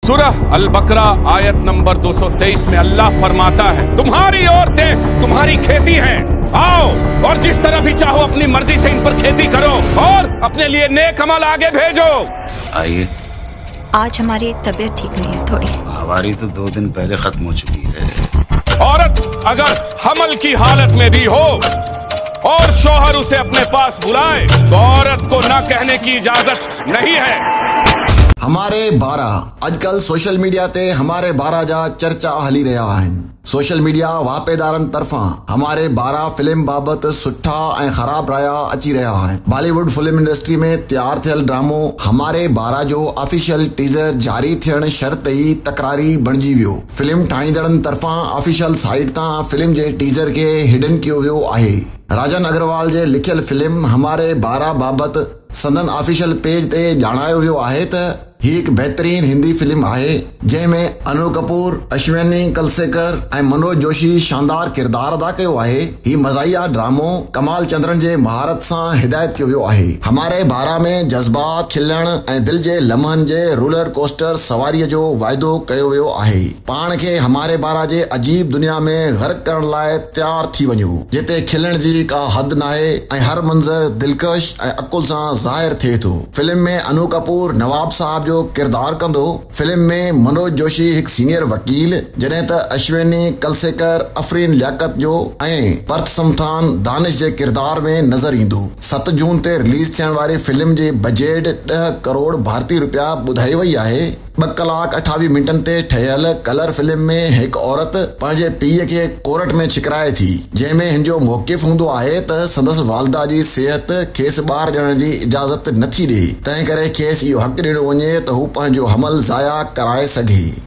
सूरह अल बकरा आयत नंबर 223 में अल्लाह फरमाता है, तुम्हारी औरतें तुम्हारी खेती हैं, आओ और जिस तरह भी चाहो अपनी मर्जी से इन पर खेती करो और अपने लिए नेक अमल आगे भेजो। आइए। आज हमारी तबीयत ठीक नहीं है थोड़ी। हमारी तो 2 दिन पहले खत्म हो चुकी है। औरत अगर हमल की हालत में भी हो और शौहर उसे अपने पास बुलाए तो औरत को न कहने की इजाजत नहीं है। हमारे 12 अजकल सोशल मीडिया ते हमारे 12 जा चर्चा हली रहा आहिनि। सोशल मीडिया वापेदारनि तरफां हमारे 12 फिल्म बाबत सुठा ऐं ख़राब राया अची रहा आहिनि। बॉलीवुड फिल्म इंडस्ट्री में तैयार थियल ड्रामो हमारे 12 जो ऑफिशियल टीज़र जारी थियण शर्त ई तकरारी बणिजी वियो। फिल्म ठाहींदड़नि तरफां ऑफिशियल साइट तां फिल्म जे टीज़र के हिडन कयो वियो आहे। राजन अग्रवाल जे लिखियल फिल्म हमारे 12 बाबत संदन ऑफिशियल पेज ते ॼाणायो वियो आहे त ही एक बेहतरीन हिंदी फिल्म आहे जंहिंमें अनु कपूर, अश्विनी कलसेकर ऐं मनोज जोशी शानदार किरदार अदा कयो आहे। ही मज़ाहिया ड्रामो कमाल चंद्रन जे महारत सां हिदायत कयो वियो आहे। हमारे 12 में जज़्बात, खिलण ऐं दिल जे लम्हनि जे रोलर कोस्टर सवारीअ जो वाइदो कयो वियो आहे। पाण खे हमारे 12 जे अजीब दुनिया में ग़र्क़ करण लाइ तैयार थी वञो, जिते खिलण जी का हद नाहे ऐं हर मंज़र दिलकश ऐं अकुल सां ज़ाहिर थिए थो। फिल्म में अनु कपूर नवाब साहब जो किरदार कंदो। फिल्म में मनोज जोशी एक सीनियर वकील, जॾहिं त अश्विनी कलसेकर अफरीन लियाकत जो ऐं पर्थ समथान दानिश जे किरदार में नज़र ईंदो। 7 जून ते रिलीज थियण वारी फिल्म जे बजट 10 करोड़ भारतीय रुपया ॿुधाई वई आहे। 2 कलाक 28 मिंटनि ते ठहियल कलर फिल्म में हिकु औरत पंहिंजे पीउ खे कोर्ट में छिकराए थी, जंहिंमें हिन जो मौक़िफ़ हूंदो आहे त संदसि वालदा जी सिहत खेसि ॿार ॾियण जी इजाज़त नथी ॾे, तंहिं करे खेसि इहो हक़ ॾिनो वञे त हू पंहिंजो हमल ज़ाया कराए सघे।